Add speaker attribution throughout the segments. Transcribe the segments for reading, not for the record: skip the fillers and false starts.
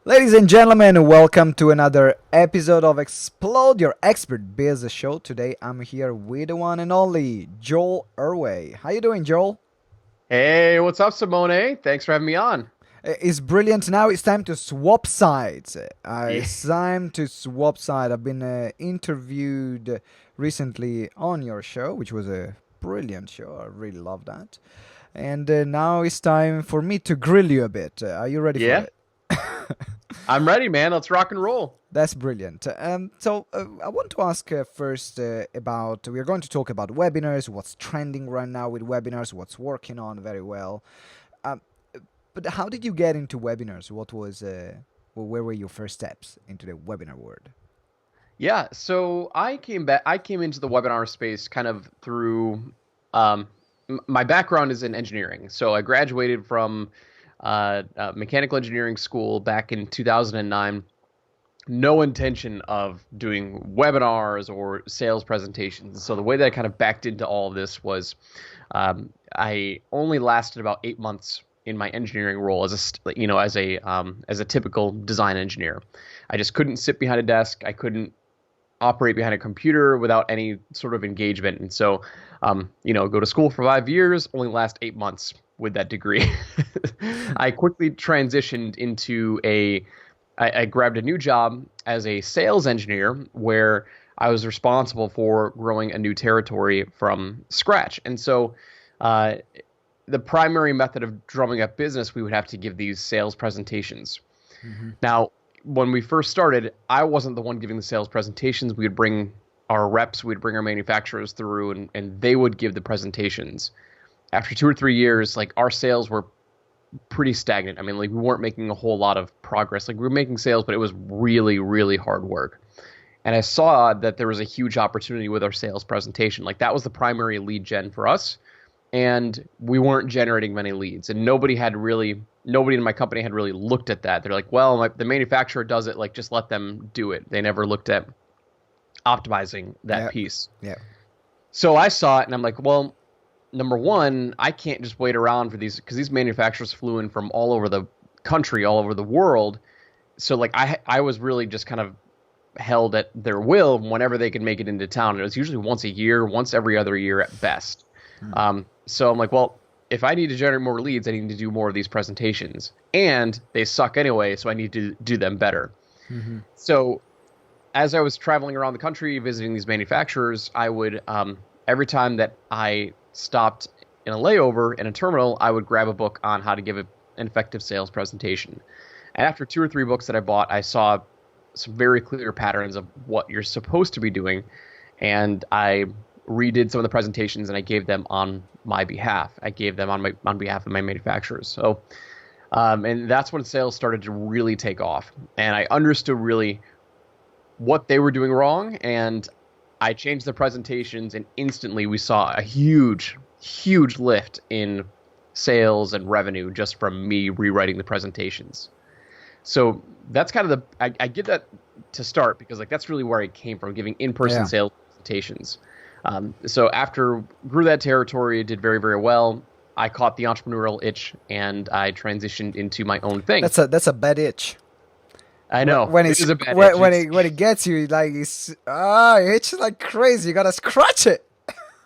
Speaker 1: Ladies and gentlemen, welcome to another episode of Explode Your Expert Biz Show. Today I'm here with the one and only Joel Erway. How you doing, Joel?
Speaker 2: Hey, what's up, Simone? Thanks for having me on.
Speaker 1: It's brilliant. Now it's time to swap sides.
Speaker 2: Yeah.
Speaker 1: It's time to swap side. I've been interviewed recently on your show, which was a brilliant show. I really love that. And now it's time for me to grill you a bit. Are you ready for
Speaker 2: Yeah,
Speaker 1: it?
Speaker 2: I'm ready, man. Let's rock and roll.
Speaker 1: That's brilliant. So I want to ask first about. We are going to talk about webinars, what's trending right now with webinars, what's working on very well. Um, but how did you get into webinars? Where were your first steps into the webinar world?
Speaker 2: Yeah, so I came into the webinar space kind of through my background is in engineering. So I graduated from mechanical engineering school back in 2009. No intention of doing webinars or sales presentations. So the way that I kind of backed into all of this was I only lasted about 8 months in my engineering role as a typical design engineer. I just couldn't sit behind a desk. I couldn't operate behind a computer without any sort of engagement. And so, go to school for 5 years, only last 8 months with that degree. I quickly transitioned into I grabbed a new job as a sales engineer where I was responsible for growing a new territory from scratch. And so, the primary method of drumming up business, we would have to give these sales presentations.
Speaker 1: Mm-hmm.
Speaker 2: Now, when we first started, I wasn't the one giving the sales presentations. We would bring our reps, we'd bring our manufacturers through, and they would give the presentations. After 2 or 3 years, like our sales were pretty stagnant. I mean, like we weren't making a whole lot of progress. Like we were making sales, but it was really, really hard work. And I saw that there was a huge opportunity with our sales presentation. Like that was the primary lead gen for us. And we weren't generating many leads. And nobody in my company had really looked at that. They're like, well, the manufacturer does it. Like, just let them do it. They never looked at optimizing that
Speaker 1: Yeah,
Speaker 2: piece.
Speaker 1: yeah.
Speaker 2: So I saw it and I'm like, well, number one, I can't just wait around for these because these manufacturers flew in from all over the country, all over the world. So like I was really just kind of held at their will whenever they could make it into town. And it was usually once a year, once every other year at best. So I'm like, well, if I need to generate more leads, I need to do more of these presentations. And they suck anyway, so I need to do them better.
Speaker 1: Mm-hmm.
Speaker 2: So as I was traveling around the country visiting these manufacturers, I would, every time that I stopped in a layover in a terminal, I would grab a book on how to give an effective sales presentation. And after 2 or 3 books that I bought, I saw some very clear patterns of what you're supposed to be doing. And I redid some of the presentations and I gave them on my behalf. I gave them on behalf of my manufacturers. So, and that's when sales started to really take off. And I understood really what they were doing wrong. And I changed the presentations and instantly we saw a huge, huge lift in sales and revenue just from me rewriting the presentations. So that's kind of I get that to start because like that's really where I came from, giving in-person
Speaker 1: Yeah.
Speaker 2: sales presentations. So after grew that territory, did very, very well. I caught the entrepreneurial itch and I transitioned into my own thing.
Speaker 1: That's a bad itch.
Speaker 2: I know
Speaker 1: When
Speaker 2: it
Speaker 1: it's
Speaker 2: is a bad itch.
Speaker 1: when it gets you, like it's like crazy. You gotta scratch it.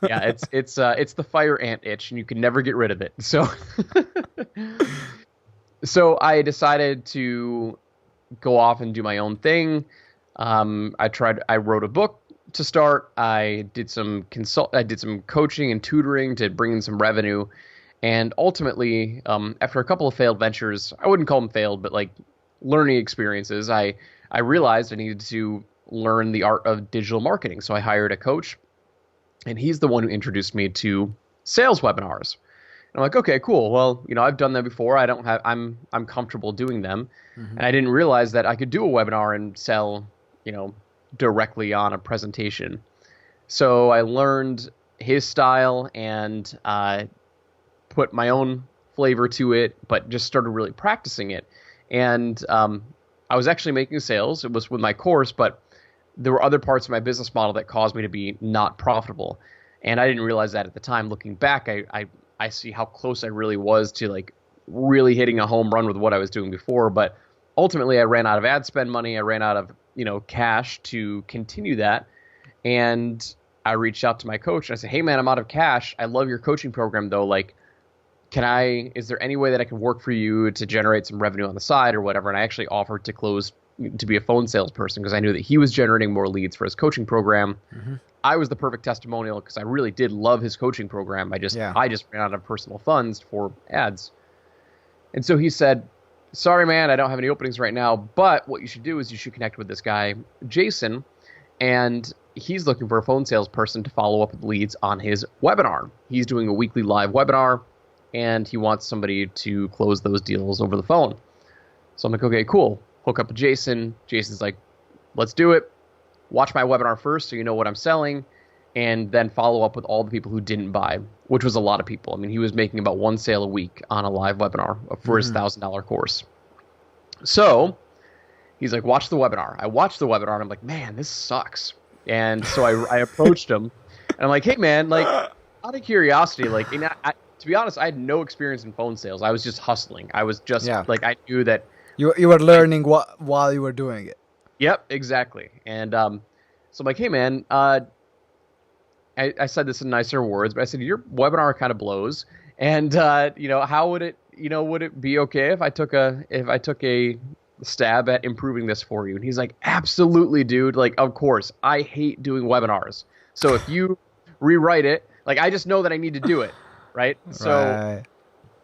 Speaker 2: Yeah, it's the fire ant itch, and you can never get rid of it. So, so I decided to go off and do my own thing. I wrote a book to start. I did some coaching and tutoring to bring in some revenue. And ultimately, after a couple of failed ventures, I wouldn't call them failed, but like learning experiences, I realized I needed to learn the art of digital marketing. So I hired a coach, and he's the one who introduced me to sales webinars. And I'm like, okay, cool. Well, I've done them before. I'm comfortable doing them.
Speaker 1: Mm-hmm.
Speaker 2: And I didn't realize that I could do a webinar and sell, directly on a presentation. So I learned his style and put my own flavor to it, but just started really practicing it. And I was actually making sales. It was with my course, but there were other parts of my business model that caused me to be not profitable. And I didn't realize that at the time. Looking back, I see how close I really was to like really hitting a home run with what I was doing before. But ultimately I ran out of ad spend money. I ran out of, cash to continue that. And I reached out to my coach and I said, hey man, I'm out of cash. I love your coaching program though. Like, is there any way that I can work for you to generate some revenue on the side or whatever? And I actually offered to be a phone salesperson because I knew that he was generating more leads for his coaching program. I was the perfect testimonial because I really did love his coaching program. I just ran out of personal funds for ads. And so he said, sorry, man, I don't have any openings right now, but what you should do is you should connect with this guy, Jason, and he's looking for a phone salesperson to follow up with leads on his webinar. He's doing a weekly live webinar, and he wants somebody to close those deals over the phone. So I'm like, okay, cool. Hook up with Jason. Jason's like, let's do it. Watch my webinar first so you know what I'm selling, and then follow up with all the people who didn't buy, which was a lot of people. I mean, he was making about one sale a week on a live webinar for his $1,000 course. So he's like, watch the webinar. I watched the webinar, and I'm like, man, this sucks. And so I approached him, and I'm like, hey, man, like, out of curiosity, like, to be honest, I had no experience in phone sales. I was just hustling. I was just like, I knew that
Speaker 1: you were learning while you were doing it.
Speaker 2: Yep, exactly. And so I'm like, hey, man, I said this in nicer words, but I said, your webinar kind of blows. And, how would it be okay if I took a stab at improving this for you? And he's like, absolutely, dude. Like, of course, I hate doing webinars. So if you rewrite it, like, I just know that I need to do it. Right. So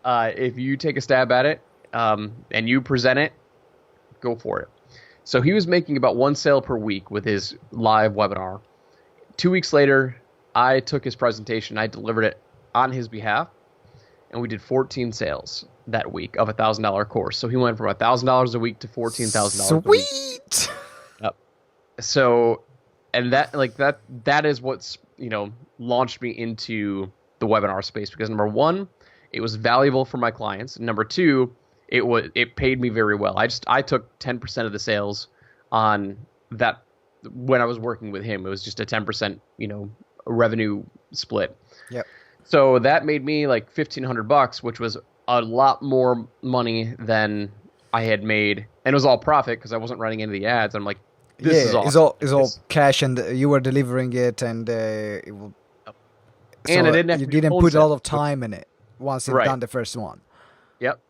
Speaker 2: if you take a stab at it and you present it, go for it. So he was making about one sale per week with his live webinar. 2 weeks later, I took his presentation. I delivered it on his behalf, and we did 14 sales that week of a $1,000 course. So he went from $1,000 a week to $14,000 a week.
Speaker 1: Sweet.
Speaker 2: Yep. So, and that is what's launched me into the webinar space, because number one, it was valuable for my clients. And number two, it paid me very well. I took 10% of the sales on that when I was working with him. It was just a 10%, revenue split.
Speaker 1: Yep.
Speaker 2: So that made me like $1,500, which was a lot more money than I had made, and it was all profit because I wasn't running any of the ads. I'm like, this is awesome.
Speaker 1: It's all cash, and you were delivering it, and it will.
Speaker 2: And I didn't have
Speaker 1: you
Speaker 2: to do
Speaker 1: didn't
Speaker 2: phone
Speaker 1: put a lot
Speaker 2: sales.
Speaker 1: of time in it once you've done the first one.
Speaker 2: Yep.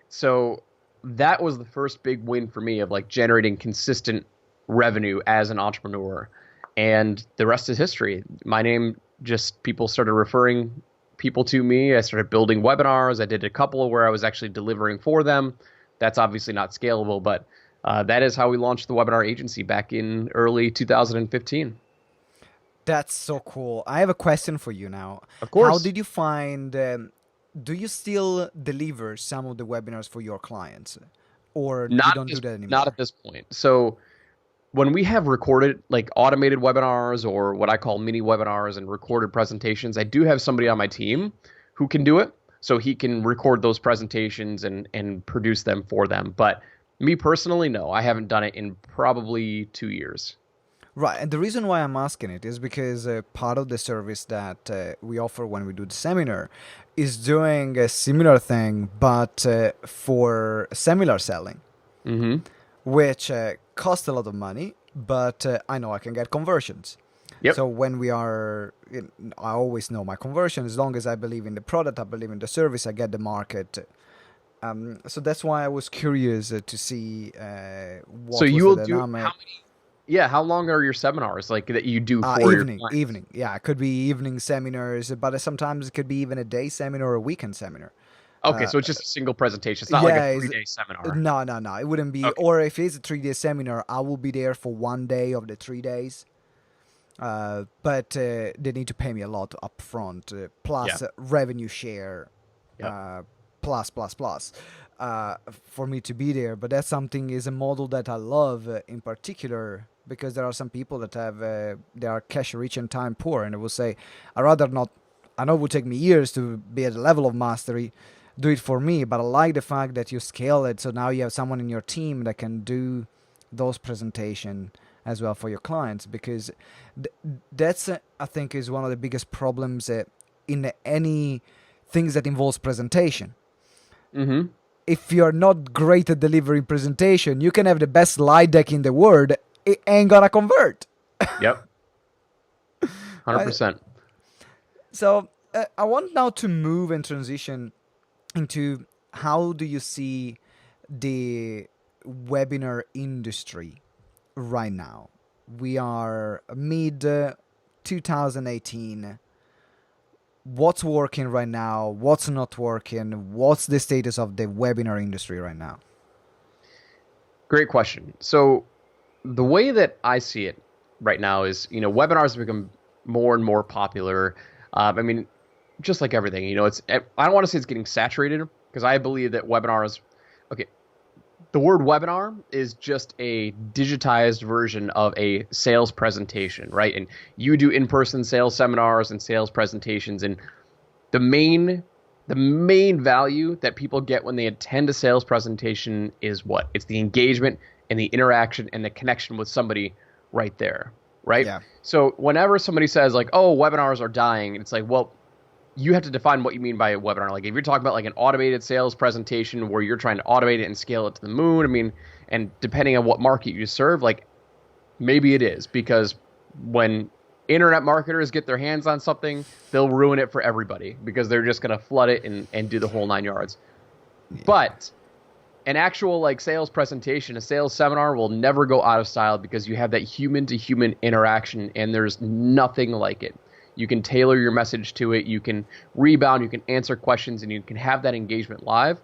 Speaker 2: So that was the first big win for me of like generating consistent revenue as an entrepreneur. And the rest is history. My name, just people started referring people to me. I started building webinars. I did a couple where I was actually delivering for them. That's obviously not scalable, but that is how we launched the webinar agency back in early 2015.
Speaker 1: That's so cool. I have a question for you now.
Speaker 2: Of course.
Speaker 1: How did you find... do you still deliver some of the webinars for your clients? Or you don't do that anymore?
Speaker 2: Not at this point. So when we have recorded, like automated webinars or what I call mini webinars and recorded presentations, I do have somebody on my team who can do it. So he can record those presentations and produce them for them. But me personally, no, I haven't done it in probably 2 years.
Speaker 1: Right, and the reason why I'm asking it is because part of the service that we offer when we do the seminar is doing a similar thing, but for seminar selling, which costs a lot of money, but I know I can get conversions.
Speaker 2: Yep.
Speaker 1: So when I always know my conversion. As long as I believe in the product, I believe in the service, I get the market. So that's why I was curious to see what
Speaker 2: so
Speaker 1: was
Speaker 2: you will
Speaker 1: the
Speaker 2: do
Speaker 1: dynamic.
Speaker 2: how long are your seminars like that you do for your clients?
Speaker 1: Evening. Yeah, it could be evening seminars, but sometimes it could be even a day seminar or a weekend seminar.
Speaker 2: Okay, so it's just a single presentation. It's not like a 3-day seminar.
Speaker 1: No. It wouldn't be.
Speaker 2: Okay.
Speaker 1: Or if it's a 3-day seminar, I will be there for 1 day of the 3 days. But they need to pay me a lot upfront, plus revenue share, plus, for me to be there. But that's something is a model that I love in particular, because there are some people that they are cash rich and time poor, and they will say, I'd rather not. I know it would take me years to be at the level of mastery. Do it for me, but I like the fact that you scale it, so now you have someone in your team that can do those presentation as well for your clients, because that's I think is one of the biggest problems in any things that involves presentation. if you're not great at delivering presentation, you can have the best slide deck in the world, it ain't gonna convert.
Speaker 2: Yep.
Speaker 1: Right?
Speaker 2: 100%.
Speaker 1: So I want now to move and transition into how do you see the webinar industry right now? We are mid 2018. What's working right now? What's not working? What's the status of the webinar industry right now?
Speaker 2: Great question. So the way that I see it right now is, webinars have become more and more popular. I mean, just like everything, I don't want to say it's getting saturated because I believe that webinars, okay, the word webinar is just a digitized version of a sales presentation, right? And you do in-person sales seminars and sales presentations, and the main value that people get when they attend a sales presentation is what? It's the engagement and the interaction and the connection with somebody right there, right?
Speaker 1: Yeah.
Speaker 2: So whenever somebody says like, "Oh, webinars are dying," it's like, well, you have to define what you mean by a webinar. Like if you're talking about like an automated sales presentation where you're trying to automate it and scale it to the moon, I mean, and depending on what market you serve, like maybe it is, because when internet marketers get their hands on something, they'll ruin it for everybody because they're just going to flood it and do the whole 9 yards.
Speaker 1: Yeah.
Speaker 2: But an actual like sales presentation, a sales seminar will never go out of style because you have that human to human interaction and there's nothing like it. You can tailor your message to it. You can rebound. You can answer questions, and you can have that engagement live.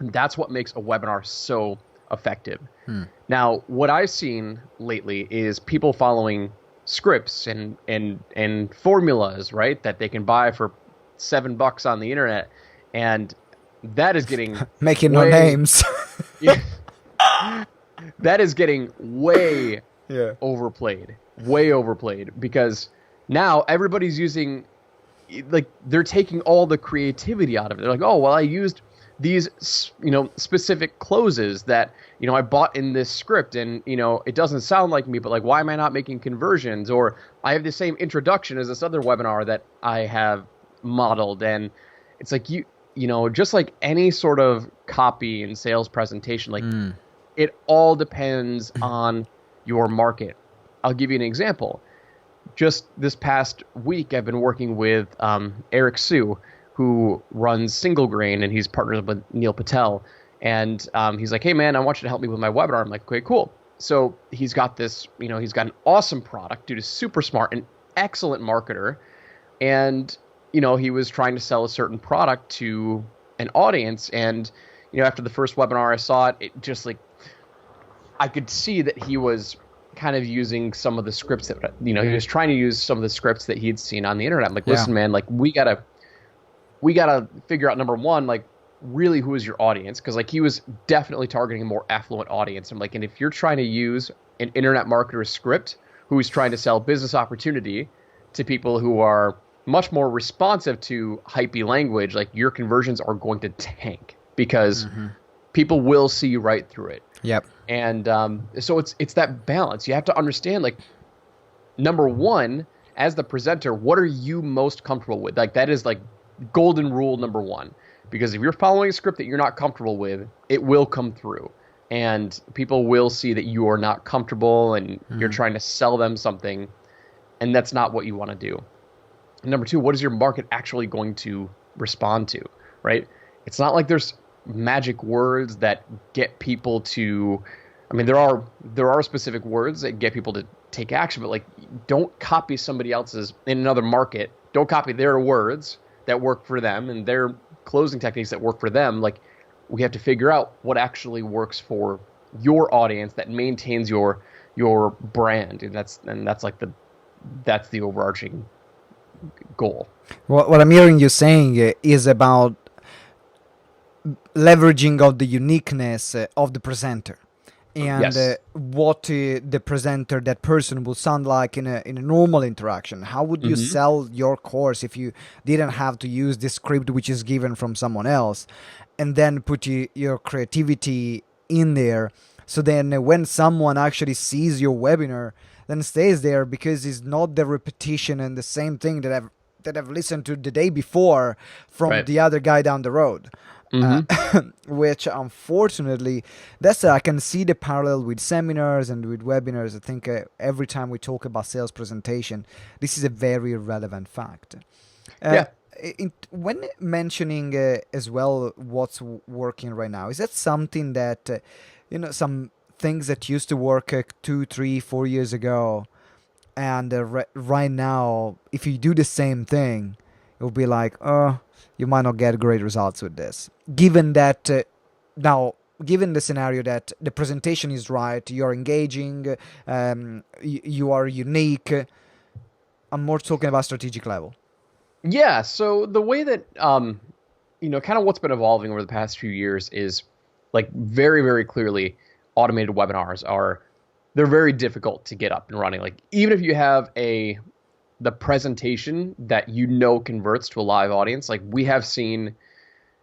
Speaker 2: And that's what makes a webinar so effective. Now, what I've seen lately is people following scripts and formulas, right, that they can buy for $7 on the internet, and that is getting
Speaker 1: Making no names.
Speaker 2: Yeah, that is getting way
Speaker 1: Yeah.
Speaker 2: way overplayed, because now everybody's using, like, they're taking all the creativity out of it. They're like, oh, well, I used these, specific closes that, I bought in this script, and, it doesn't sound like me, but like, why am I not making conversions? Or I have the same introduction as this other webinar that I have modeled. And it's like, just like any sort of copy and sales presentation, like it all depends on your market. I'll give you an example. Just this past week, I've been working with Eric Sue, who runs Single Grain, and he's partnered with Neil Patel. And he's like, hey, man, I want you to help me with my webinar. I'm like, okay, cool. So he's got this, he's got an awesome product. Dude is super smart, an excellent marketer. And, he was trying to sell a certain product to an audience. And, after the first webinar I saw it, it just like, I could see that he was kind of using some of the scripts that, he was trying to use some of the scripts that he'd seen on the internet. I'm like, listen, man, like we gotta figure out, number one, like really who is your audience? Cause like he was definitely targeting a more affluent audience. I'm like, and if you're trying to use an internet marketer script who's trying to sell business opportunity to people who are much more responsive to hypey language, like your conversions are going to tank because people will see right through it.
Speaker 1: Yep.
Speaker 2: And so it's that balance. You have to understand, like, number one, as the presenter, what are you most comfortable with? Like, that is like golden rule number one. Because if you're following a script that you're not comfortable with, it will come through. And people will see that you are not comfortable and you're trying to sell them something. And that's not what you want to do. And number two, what is your market actually going to respond to, right? It's not like there's magic words that get people to, I mean, there are specific words that get people to take action, but like, don't copy somebody else's in another market. Don't copy their words that work for them and their closing techniques that work for them. Like, we have to figure out what actually works for your audience that maintains your brand. And that's the overarching goal.
Speaker 1: What I'm hearing you saying is about leveraging of the uniqueness of the presenter and
Speaker 2: Yes.
Speaker 1: what the presenter, that person, will sound like in a normal interaction. How would you sell your course if you didn't have to use the script which is given from someone else, and then put your creativity in there? So then when someone actually sees your webinar, then stays there because it's not the repetition and the same thing that I've listened to the day before from
Speaker 2: Right.
Speaker 1: the other guy down the road.
Speaker 2: Mm-hmm.
Speaker 1: which unfortunately, that's I can see the parallel with seminars and with webinars. I think every time we talk about sales presentation, this is a very relevant fact. Uh,
Speaker 2: Yeah.
Speaker 1: when mentioning as well what's working right now, is that something that some things that used to work 2, 3, 4 years ago, and right now, if you do the same thing, it will be like, oh, you might not get great results with this. Given that now, given the scenario that the presentation is right, you're engaging, you are unique. I'm more talking about strategic level.
Speaker 2: Yeah. So the way that kind of what's been evolving over the past few years is like very, very clearly automated webinars are they're very difficult to get up and running. Like even if you have the presentation that converts to a live audience, like we have seen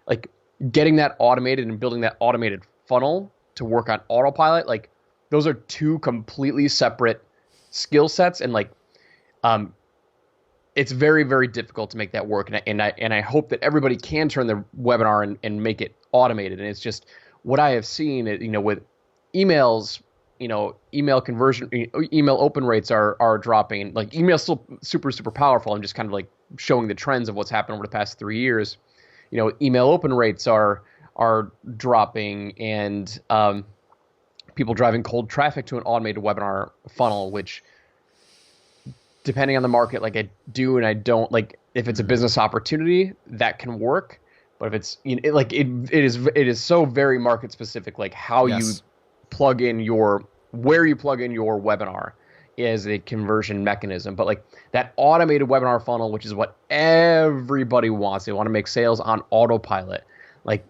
Speaker 2: like getting that automated and building that automated funnel to work on autopilot, like those are two completely separate skill sets, and like um it's very, very difficult to make that work. And I hope that everybody can turn their webinar and make it automated. And it's just what I have seen, with emails, email conversion, email open rates are dropping. Like email's still super, super powerful. I'm just kind of like showing the trends of what's happened over the past 3 years. Email open rates are dropping, and people driving cold traffic to an automated webinar funnel, which depending on the market, like I do and I don't, like if it's a business opportunity that can work, but if it's it is so very market specific, like how you
Speaker 1: Yes.
Speaker 2: plug in where you plug in your webinar is a conversion mechanism. But like that automated webinar funnel, which is what everybody wants, they want to make sales on autopilot. Like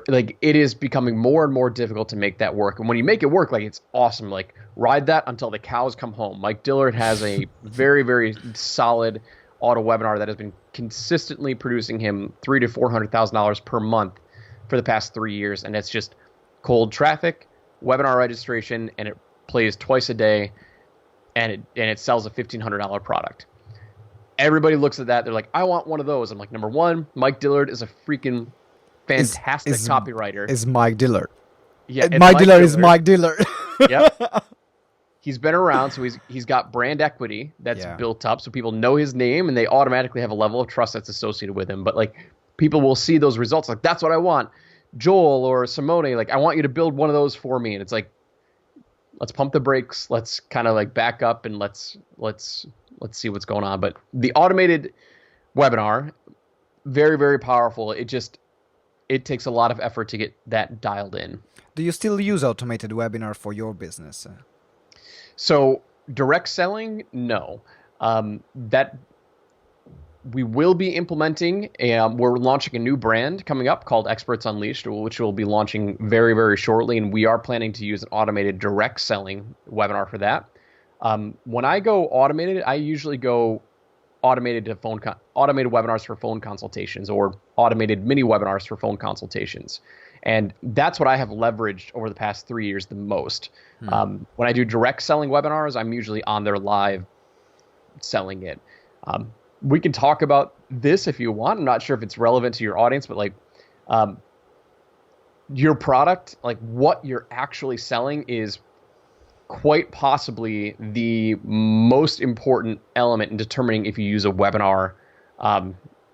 Speaker 2: like it is becoming more and more difficult to make that work. And when you make it work, like it's awesome. Like ride that until the cows come home. Mike Dillard has a very, very solid auto webinar that has been consistently producing him $300,000 to $400,000 per month for the past 3 years, and it's just cold traffic, webinar registration, and it plays twice a day, and it sells a $1,500 product. Everybody looks at that, they're like, I want one of those. I'm like, number one, Mike Dillard is a freaking
Speaker 1: Is
Speaker 2: fantastic
Speaker 1: is
Speaker 2: copywriter.
Speaker 1: is Mike Dillard?
Speaker 2: Yeah, it's
Speaker 1: Mike
Speaker 2: Mike
Speaker 1: Dillard is
Speaker 2: Dillard.
Speaker 1: Mike Dillard.
Speaker 2: Yep. He's been around, so he's got brand equity that's
Speaker 1: Yeah.
Speaker 2: built up, so people know his name and they automatically have a level of trust that's associated with him. But like people will see those results, like that's what I want. Joel or Simone, like I want you to build one of those for me. And it's like, let's pump the brakes, let's kind of like back up and let's see what's going on. But the automated webinar, very, very powerful. It takes a lot of effort to get that dialed in.
Speaker 1: Do you still use automated webinar for your business?
Speaker 2: So direct selling, no. That we will be implementing. We're launching a new brand coming up called Experts Unleashed, which will be launching very, very shortly. And we are planning to use an automated direct selling webinar for that. When I go automated, I usually go automated webinars for phone consultations, or automated mini webinars for phone consultations. And that's what I have leveraged over the past 3 years the most. When I do direct selling webinars, I'm usually on there live selling it. We can talk about this if you want. I'm not sure if it's relevant to your audience, but like your product, like what you're actually selling is quite possibly the most important element in determining if you use a webinar, a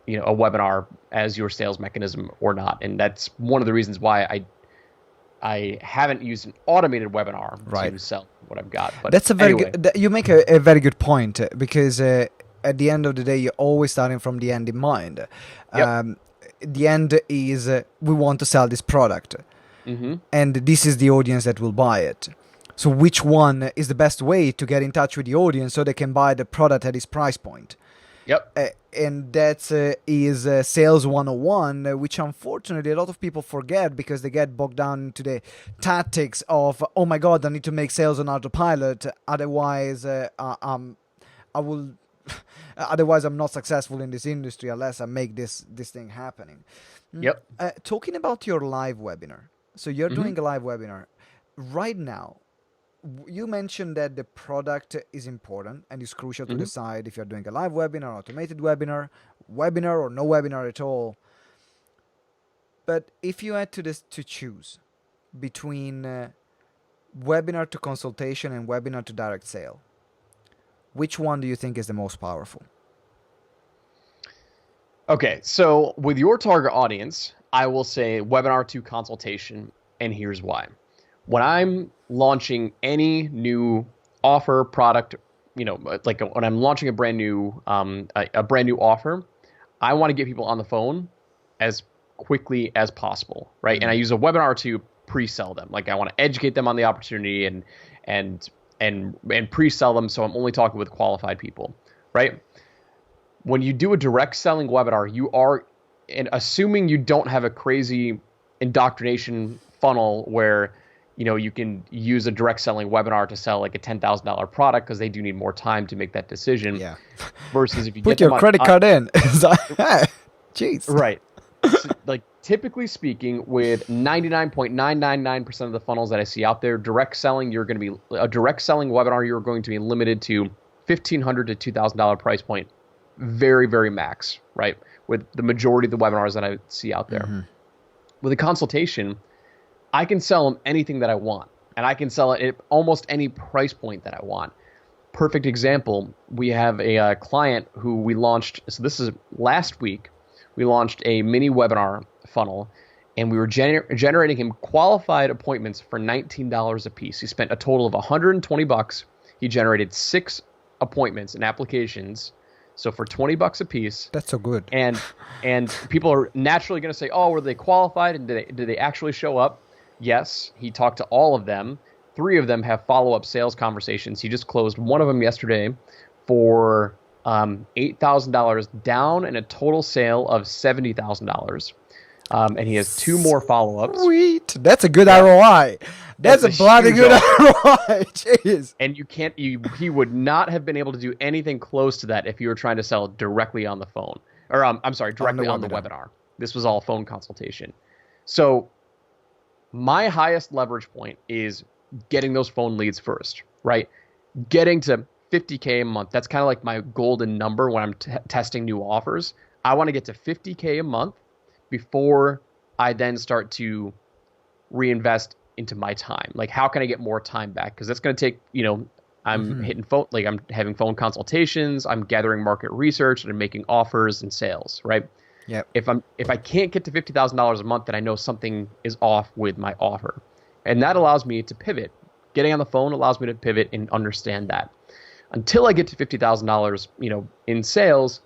Speaker 2: webinar as your sales mechanism or not. And that's one of the reasons why I haven't used an automated webinar to sell what I've got. But
Speaker 1: that's a very
Speaker 2: anyway.
Speaker 1: good. You make a very good point, because at the end of the day, you're always starting from the end in mind.
Speaker 2: Yep.
Speaker 1: The end is we want to sell this product,
Speaker 2: Mm-hmm.
Speaker 1: and this is the audience that will buy it. So which one is the best way to get in touch with the audience so they can buy the product at its price point?
Speaker 2: Yep.
Speaker 1: And that is sales 101, which unfortunately a lot of people forget because they get bogged down into the tactics of, oh my God, I need to make sales on autopilot. Otherwise, I will. Otherwise, I'm not successful in this industry unless I make this thing happening.
Speaker 2: Yep.
Speaker 1: Talking about your live webinar. So you're
Speaker 2: Mm-hmm.
Speaker 1: doing a live webinar right now. You mentioned that the product is important and it's crucial to
Speaker 2: Mm-hmm.
Speaker 1: decide if you're doing a live webinar, automated webinar, webinar or no webinar at all. But if you had to choose between webinar to consultation and webinar to direct sale, which one do you think is the most powerful?
Speaker 2: Okay, so with your target audience, I will say webinar to consultation, and here's why. When I'm launching any new offer, product, like when I'm launching a brand new offer, I want to get people on the phone as quickly as possible, right? And I use a webinar to pre-sell them. Like I want to educate them on the opportunity and pre-sell them, so I'm only talking with qualified people, right? When you do a direct selling webinar, you are, and assuming you don't have a crazy indoctrination funnel where you can use a direct selling webinar to sell like a $10,000 product because they do need more time to make that decision.
Speaker 1: Yeah.
Speaker 2: Versus if you
Speaker 1: put
Speaker 2: get
Speaker 1: your
Speaker 2: them
Speaker 1: credit card in. Jeez.
Speaker 2: Right. So, like typically speaking, with 99.999% of the funnels that I see out there, direct selling, you're going to be a direct selling webinar. You're going to be limited to $1,500 to $2,000 price point, very, very max, right? With the majority of the webinars that I see out there. Mm-hmm. With a consultation, I can sell them anything that I want, and I can sell it at almost any price point that I want. Perfect example, we have a client who we launched, so this is last week, we launched a mini webinar funnel, and we were generating him qualified appointments for $19 a piece. He spent a total of $120. He generated 6 appointments and applications, so for $20 a piece.
Speaker 1: That's so good.
Speaker 2: And people are naturally going to say, oh, were they qualified, and did they actually show up? Yes, he talked to all of them. 3 of them have follow-up sales conversations. He just closed one of them yesterday for $8,000 down and a total sale of $70,000. And he has 2 more follow-ups.
Speaker 1: Sweet. That's a good ROI. That's a bloody good ROI. Jeez.
Speaker 2: And he would not have been able to do anything close to that if you were trying to sell directly on the phone. Or I'm sorry, directly on the webinar. This was all phone consultation. So my highest leverage point is getting those phone leads first, right? Getting to $50K a month. That's kind of like my golden number when I'm testing new offers. I want to get to $50K a month before I then start to reinvest into my time. Like, how can I get more time back? Because that's going to take, I'm hitting phone, like I'm having phone consultations, I'm gathering market research, and I'm making offers and sales, right?
Speaker 1: Yeah.
Speaker 2: If I can't get to $50,000 a month, then I know something is off with my offer, and that allows me to pivot. Getting on the phone allows me to pivot and understand that. Until I get to $50,000, in sales,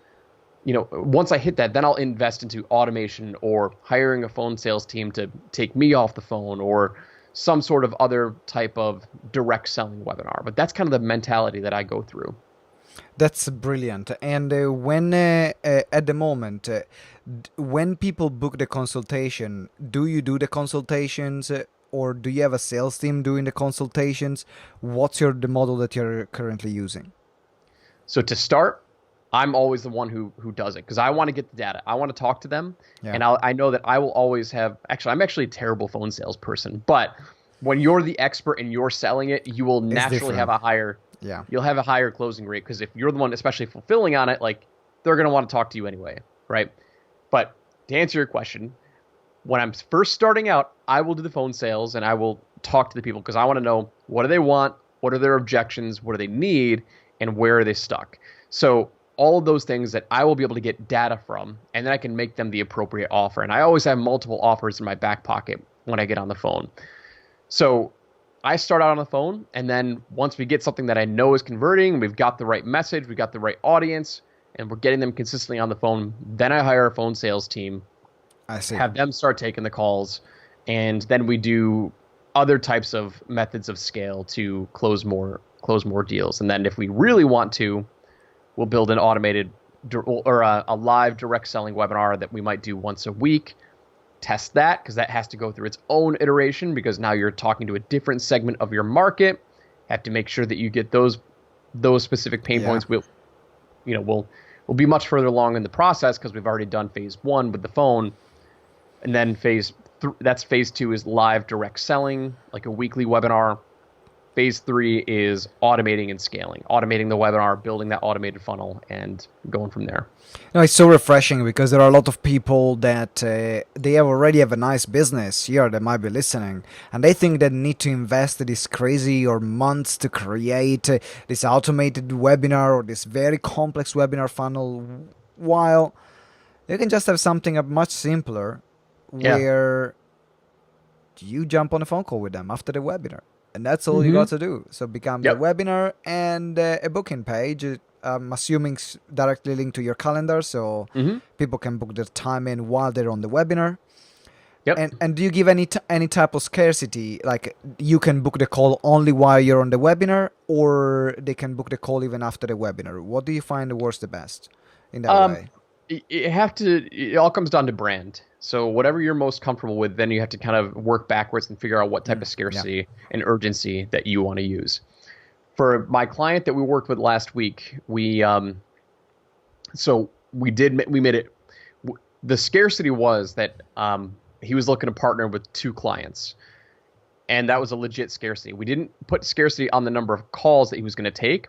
Speaker 2: once I hit that, then I'll invest into automation or hiring a phone sales team to take me off the phone or some sort of other type of direct selling webinar. But that's kind of the mentality that I go through.
Speaker 1: That's brilliant. And when at the moment, when people book the consultation, do you do the consultations or do you have a sales team doing the consultations? What's the model that you're currently using?
Speaker 2: So to start, I'm always the one who does it because I want to get the data. I want to talk to them, and I know that I will always have. Actually, I'm actually a terrible phone salesperson, but when you're the expert and you're selling it, you will naturally have a higher.
Speaker 1: Yeah.
Speaker 2: You'll have a higher closing rate because if you're the one, especially fulfilling on it, like they're gonna want to talk to you anyway, right? But to answer your question, when I'm first starting out, I will do the phone sales and I will talk to the people because I want to know what do they want, what are their objections, what do they need, and where are they stuck. So all of those things that I will be able to get data from, and then I can make them the appropriate offer. And I always have multiple offers in my back pocket when I get on the phone. So I start out on the phone, and then once we get something that I know is converting, we've got the right message, we've got the right audience, and we're getting them consistently on the phone, then I hire a phone sales team.
Speaker 1: I see.
Speaker 2: Have them start taking the calls, and then we do other types of methods of scale to close more deals. And then if we really want to, we'll build an automated or a live direct selling webinar that we might do once a week. Test that because that has to go through its own iteration because now you're talking to a different segment of your market. Have to make sure that you get those specific pain points. We'll be much further along in the process because we've already done phase 1 with the phone, and then phase 2 is live direct selling, like a weekly webinar. Phase 3 is automating and scaling, automating the webinar, building that automated funnel, and going from there.
Speaker 1: No, it's so refreshing because there are a lot of people that they already have a nice business here that might be listening, and they think they need to invest this crazy or months to create this automated webinar or this very complex webinar funnel, while you can just have something much simpler
Speaker 2: Yeah.
Speaker 1: where you jump on a phone call with them after the webinar. And that's all you
Speaker 2: Mm-hmm.
Speaker 1: got to do. So become the
Speaker 2: Yep.
Speaker 1: webinar and a booking page. I'm assuming directly linked to your calendar, so
Speaker 2: Mm-hmm.
Speaker 1: people can book their time in while they're on the webinar.
Speaker 2: Yep.
Speaker 1: And do you give any type of scarcity? Like you can book the call only while you're on the webinar, or they can book the call even after the webinar. What do you find works the best in that
Speaker 2: Um,
Speaker 1: way?
Speaker 2: it all comes down to brand. So whatever you're most comfortable with, then you have to kind of work backwards and figure out what type of
Speaker 1: Yeah.
Speaker 2: scarcity and urgency that you want to use. For my client that we worked with last week, we made it. The scarcity was that he was looking to partner with 2 clients, and that was a legit scarcity. We didn't put scarcity on the number of calls that he was going to take.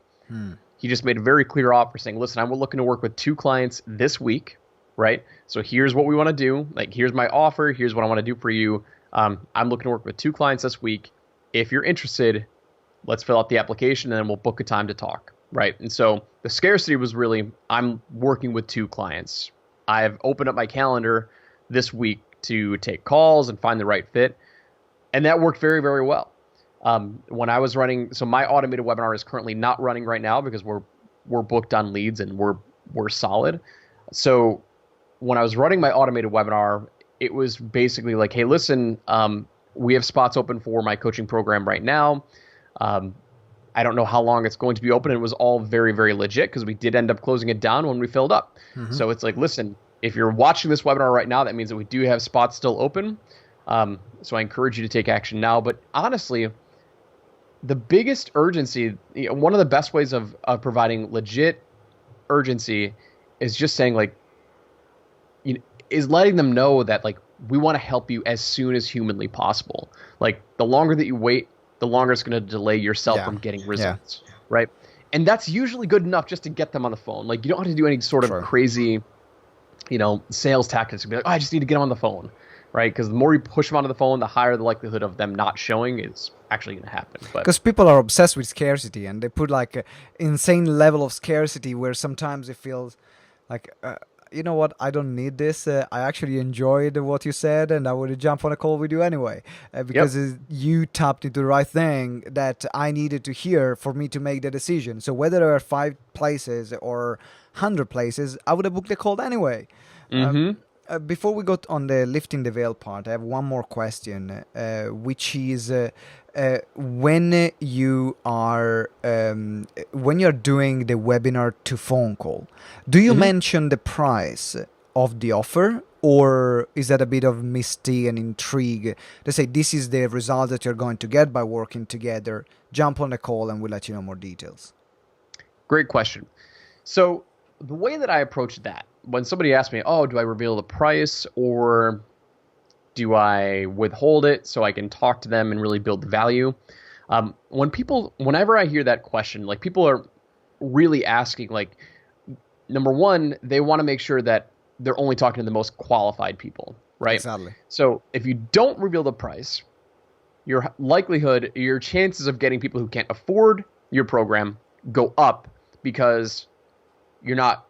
Speaker 2: He just made a very clear offer saying, listen, I'm looking to work with 2 clients this week, right? So here's what we want to do. Like, here's my offer. Here's what I want to do for you. I'm looking to work with 2 clients this week. If you're interested, let's fill out the application and then we'll book a time to talk, right? And so the scarcity was really, I'm working with 2 clients. I've opened up my calendar this week to take calls and find the right fit. And that worked very, very well. When I was running, so my automated webinar is currently not running right now because we're booked on leads and we're solid. So when I was running my automated webinar, it was basically like, hey, listen, we have spots open for my coaching program right now. I don't know how long it's going to be open. And it was all very, very legit because we did end up closing it down when we filled up. So it's like, listen, if you're watching this webinar right now, that means that we do have spots still open. So I encourage you to take action now. But honestly, the biggest urgency, one of the best ways of providing legit urgency is just saying like, is letting them know that like we want to help you as soon as humanly possible. Like the longer that you wait, the longer it's going to delay yourself from getting results, right? And that's usually good enough just to get them on the phone. Like you don't have to do any sort of crazy, sales tactics. Be like, oh, I just need to get them on the phone, right? Because the more you push them onto the phone, the higher the likelihood of them not showing is actually going to happen.
Speaker 1: Because people are obsessed with scarcity and they put like an insane level of scarcity where sometimes it feels like, you know what, I don't need this. I actually enjoyed what you said and I would jump on a call with you anyway because you tapped into the right thing that I needed to hear for me to make the decision. So whether there are 5 places or 100 places, I would have booked the call anyway. Before we go on the lifting the veil part, I have one more question, which is when you are doing the webinar to phone call, do you mention the price of the offer, or is that a bit of mystery and intrigue to say this is the result that you're going to get by working together? Jump on the call and we'll let you know more details.
Speaker 2: Great question. So the way that I approach that, when somebody asks me, oh, do I reveal the price or do I withhold it so I can talk to them and really build the value? Whenever I hear that question, like people are really asking, like, number one, they want to make sure that they're only talking to the most qualified people, right?
Speaker 1: Exactly.
Speaker 2: So if you don't reveal the price, your chances of getting people who can't afford your program go up because you're not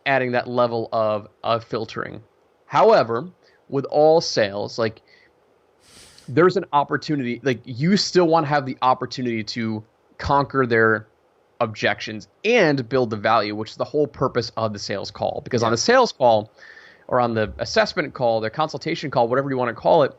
Speaker 2: adding that level of filtering. However, with all sales, like there's an opportunity, like you still want to have the opportunity to conquer their objections and build the value, which is the whole purpose of the sales call. Because on the sales call or on the assessment call, their consultation call, whatever you want to call it,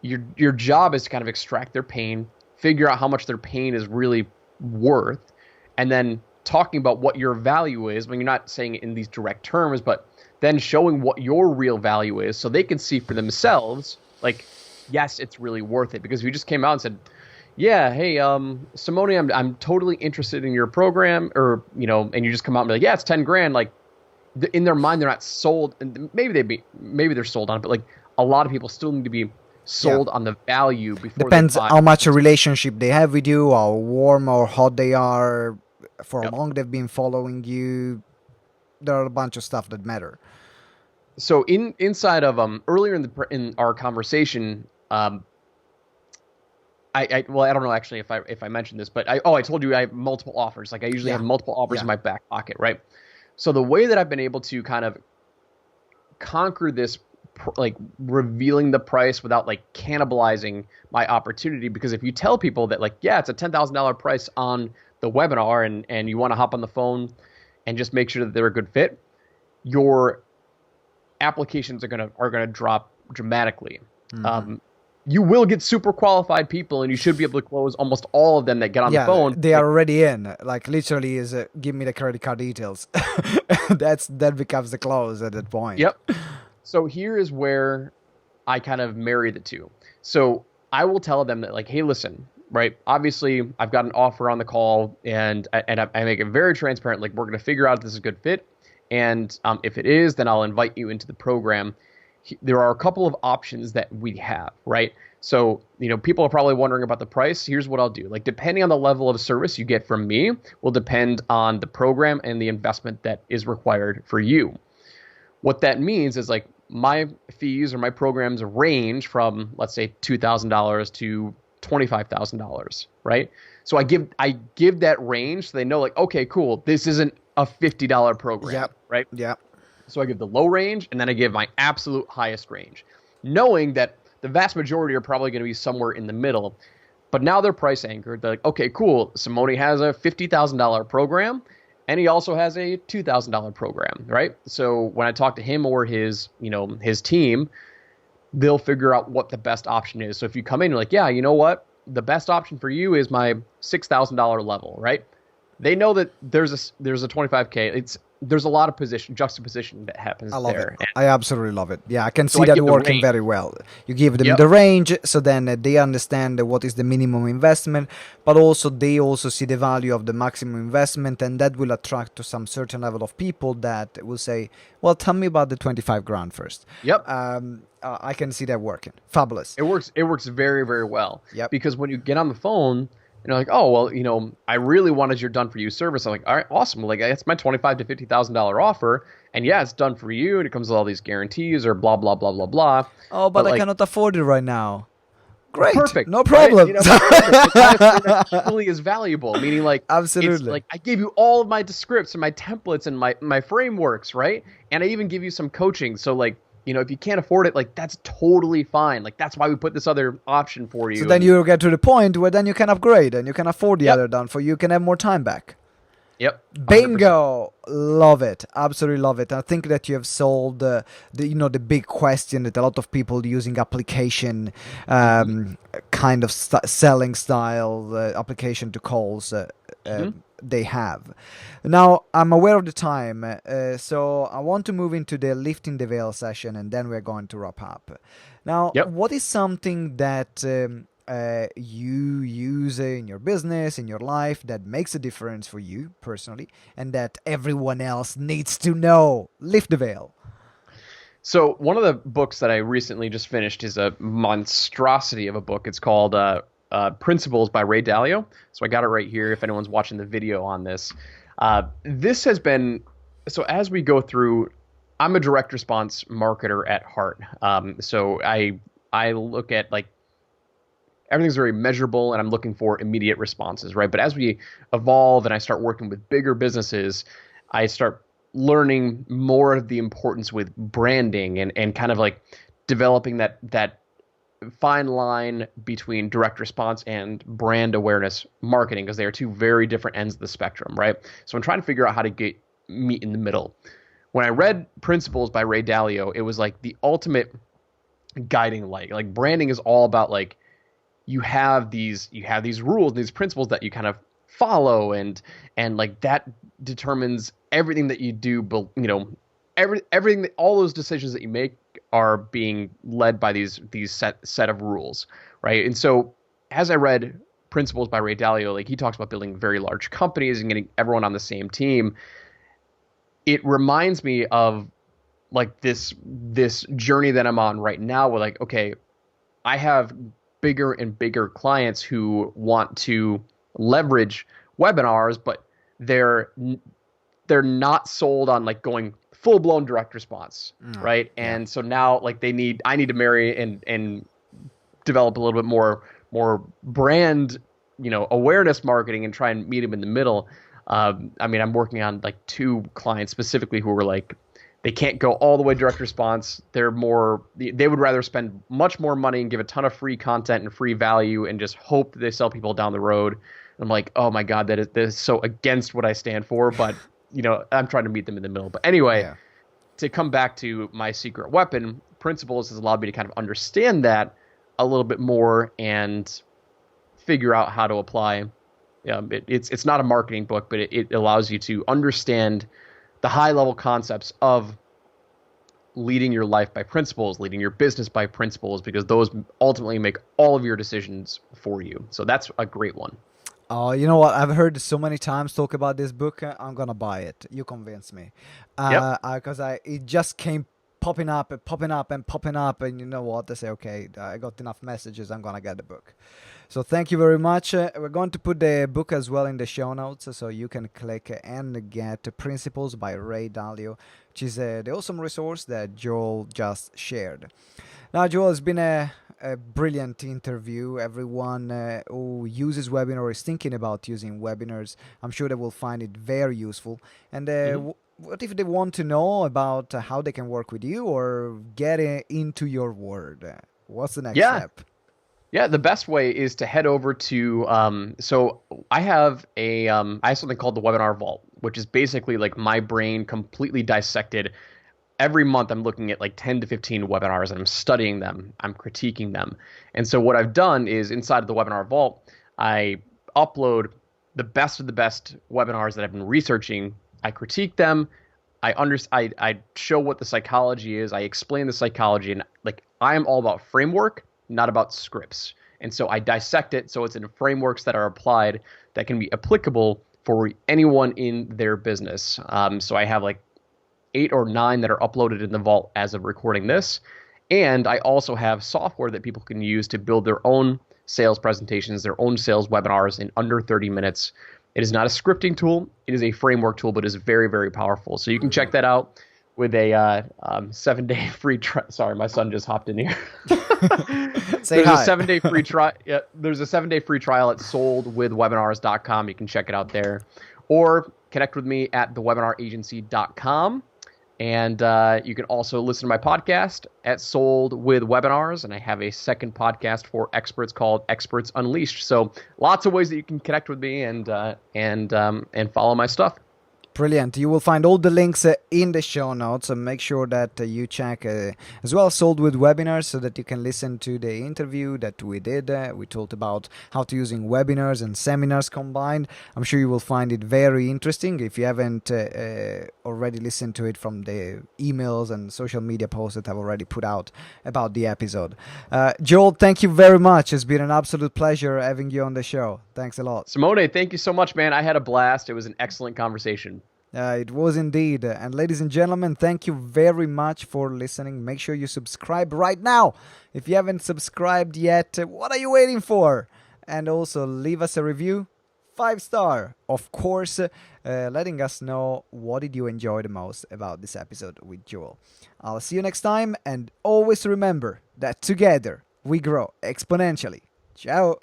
Speaker 2: your job is to kind of extract their pain, figure out how much their pain is really worth, and then talking about what your value is when you're not saying it in these direct terms, but then showing what your real value is so they can see for themselves, like, yes, it's really worth it. Because if you just came out and said, yeah, hey, Simone, I'm totally interested in your program, or, and you just come out and be like, yeah, it's 10 grand. Like in their mind, they're not sold, and maybe they're sold on it, but like a lot of people still need to be
Speaker 1: Yeah.
Speaker 2: sold on the value before they
Speaker 1: Depends
Speaker 2: buy.
Speaker 1: how much a relationship they have with you, how warm or hot they are, for how
Speaker 2: Yep.
Speaker 1: long they've been following you. There are a bunch of stuff that matter.
Speaker 2: So inside of earlier in our conversation, I don't know actually if I mentioned this, but I told you I have multiple offers. Like I usually
Speaker 1: Yeah.
Speaker 2: have multiple offers in
Speaker 1: Yeah.
Speaker 2: my back pocket, right? So the way that I've been able to kind of conquer this, like revealing the price without like cannibalizing my opportunity, because if you tell people that like, yeah, it's a $10,000 price on the webinar, and you want to hop on the phone and just make sure that they're a good fit, your applications are gonna drop dramatically.
Speaker 1: Hmm.
Speaker 2: Um, you will get super qualified people, and you should be able to close almost all of them that get on the
Speaker 1: Yeah,
Speaker 2: phone.
Speaker 1: they are
Speaker 2: Like,
Speaker 1: already in. Like literally, is give me the credit card details. That becomes the close at that point.
Speaker 2: yep. So here is where I kind of marry the two. So I will tell them that like, hey, listen, right? Obviously, I've got an offer on the call, and I make it very transparent. Like, we're going to figure out if this is a good fit, and if it is, then I'll invite you into the program. There are a couple of options that we have, right? So, people are probably wondering about the price. Here's what I'll do. Like, depending on the level of service you get from me, will depend on the program and the investment that is required for you. What that means is like my fees or my programs range from, let's say, $2,000 to $25,000, right? So I give that range so they know like, okay, cool, this isn't a $50 program,
Speaker 1: Yep.
Speaker 2: right?
Speaker 1: Yep.
Speaker 2: So I give the low range, and then I give my absolute highest range, knowing that the vast majority are probably going to be somewhere in the middle. But now they're price anchored. They're like, okay, cool. Simone has a $50,000 program, and he also has a $2,000 program, right? So when I talk to him or his team, they'll figure out what the best option is. So if you come in, you're like, yeah, you know what? The best option for you is my $6,000 level, right? They know that there's a 25K. There's a lot of juxtaposition that happens
Speaker 1: I love it.
Speaker 2: there. And
Speaker 1: I absolutely love it. Yeah, I can
Speaker 2: so
Speaker 1: see
Speaker 2: I
Speaker 1: that
Speaker 2: give the
Speaker 1: working
Speaker 2: range.
Speaker 1: very well. You give them
Speaker 2: Yep.
Speaker 1: the range, so then they understand what is the minimum investment, but also they also see the value of the maximum investment, and that will attract to some certain level of people that will say, "Well, tell me about the 25 grand first."
Speaker 2: Yep.
Speaker 1: I can see that working. Fabulous.
Speaker 2: It works very, very well.
Speaker 1: Yep.
Speaker 2: Because when you get on the phone and you're like, oh well, I really wanted your done for you service. I'm like, all right, awesome. Like, that's my $25,000 to $50,000 offer, and yeah, it's done for you, and it comes with all these guarantees or blah blah blah blah blah.
Speaker 1: Oh,
Speaker 2: But
Speaker 1: but I
Speaker 2: like,
Speaker 1: cannot afford it right now. Great,
Speaker 2: perfect,
Speaker 1: no
Speaker 2: right?
Speaker 1: problem.
Speaker 2: Perfect. The highest rate that equally is valuable. Meaning, like, it's
Speaker 1: Absolutely.
Speaker 2: like I gave you all of my scripts and my templates and my frameworks, right? And I even give you some coaching. So like, if you can't afford it, like that's totally fine. Like that's why we put this other option for
Speaker 1: So
Speaker 2: you.
Speaker 1: then
Speaker 2: And
Speaker 1: you get to the point where then you can upgrade and you can afford the
Speaker 2: yep,
Speaker 1: other done for you. You can have more time back.
Speaker 2: yep, 100%.
Speaker 1: Bingo! Love it. Absolutely love it. I think that you have solved the big question that a lot of people using application kind of selling style application to calls they have. Now I'm aware of the time, so I want to move into the lifting the veil session, and then we're going to wrap up. Now,
Speaker 2: Yep.
Speaker 1: what is something that you use in your business, in your life, that makes a difference for you personally, and that everyone else needs to know? Lift the veil.
Speaker 2: So one of the books that I recently just finished is a monstrosity of a book. It's called Principles by Ray Dalio. So I got it right here if anyone's watching the video on this. This has been, so as we go through, I'm a direct response marketer at heart. So I look at like everything's very measurable, and I'm looking for immediate responses, right? But as we evolve and I start working with bigger businesses, I start learning more of the importance with branding and kind of like developing that fine line between direct response and brand awareness marketing, because they are two very different ends of the spectrum, right? So I'm trying to figure out how to meet in the middle. When I read Principles by Ray Dalio, it was like the ultimate guiding light. Like branding is all about like you have these rules, these principles that you kind of follow, and like that determines everything that you do. But everything that, all those decisions that you make are being led by these set of rules, right? And so as I read Principles by Ray Dalio, like he talks about building very large companies and getting everyone on the same team. It reminds me of like this journey that I'm on right now, where like, okay, I have bigger and bigger clients who want to leverage webinars, but they're they're not sold on like going full blown direct response,
Speaker 1: Mm,
Speaker 2: right?
Speaker 1: yeah.
Speaker 2: And so now like I need to marry and develop a little bit more brand, awareness marketing and try and meet them in the middle. I mean, I'm working on like two clients specifically who are like they can't go all the way direct response. They would rather spend much more money and give a ton of free content and free value and just hope that they sell people down the road. I'm like, oh my God, that is so against what I stand for. But I'm trying to meet them in the middle. But anyway,
Speaker 1: Yeah.
Speaker 2: to come back to my secret weapon, principles has allowed me to kind of understand that a little bit more and figure out how to apply. It's not a marketing book, but it allows you to understand the high level concepts of leading your life by principles, leading your business by principles, because those ultimately make all of your decisions for you. So that's a great one.
Speaker 1: Oh, you know what? I've heard so many times talk about this book. I'm gonna buy it. You convinced me.
Speaker 2: Yep.
Speaker 1: Because it just came popping up and popping up and popping up, and you know what? I say, okay, I got enough messages. I'm gonna get the book. So thank you very much. We're going to put the book as well in the show notes, so you can click and get Principles by Ray Dalio, which is the awesome resource that Joel just shared. Now, Joel, it's been a brilliant interview. Everyone who uses webinar or is thinking about using webinars, I'm sure they will find it very useful. And
Speaker 2: Hmm.
Speaker 1: what if they want to know about how they can work with you or get into your world? What's the next
Speaker 2: Yeah.
Speaker 1: step?
Speaker 2: Yeah, the best way is to head over to so I have something called the Webinar Vault, which is basically like my brain completely dissected. Every month I'm looking at like 10 to 15 webinars and I'm studying them, I'm critiquing them. And so what I've done is inside of the Webinar Vault, I upload the best of the best webinars that I've been researching. I critique them. I show what the psychology is. I explain the psychology, and like I am all about framework, not about scripts. And so I dissect it so it's in frameworks that are applied that can be applicable for anyone in their business. So I have like 8 or 9 that are uploaded in the vault as of recording this. And I also have software that people can use to build their own sales presentations, their own sales webinars in under 30 minutes. It is not a scripting tool. It is a framework tool, but is very, very powerful. So you can check that out with a 7-day free trial. Sorry, my son just hopped in here.
Speaker 1: Say
Speaker 2: There's a
Speaker 1: hi.
Speaker 2: 7-day free trial. Yeah, there's a 7-day free trial at soldwithwebinars.com. You can check it out there. Or connect with me at thewebinaragency.com. And you can also listen to my podcast at Sold with Webinars, and I have a second podcast for experts called Experts Unleashed. So lots of ways that you can connect with me and follow my stuff.
Speaker 1: Brilliant. You will find all the links in the show notes, and make sure that you check as well Sold with Webinars so that you can listen to the interview that we did. We talked about how to using webinars and seminars combined. I'm sure you will find it very interesting if you haven't already listened to it from the emails and social media posts that I've already put out about the episode. Joel, thank you very much. It's been an absolute pleasure having you on the show. Thanks a lot.
Speaker 2: Simone, thank you so much, man. I had a blast. It was an excellent conversation.
Speaker 1: It was indeed. And ladies and gentlemen, thank you very much for listening. Make sure you subscribe right now. If you haven't subscribed yet, what are you waiting for? And also leave us a review. 5-star, of course, letting us know what did you enjoy the most about this episode with Joel. I'll see you next time, and always remember that together we grow exponentially. Ciao.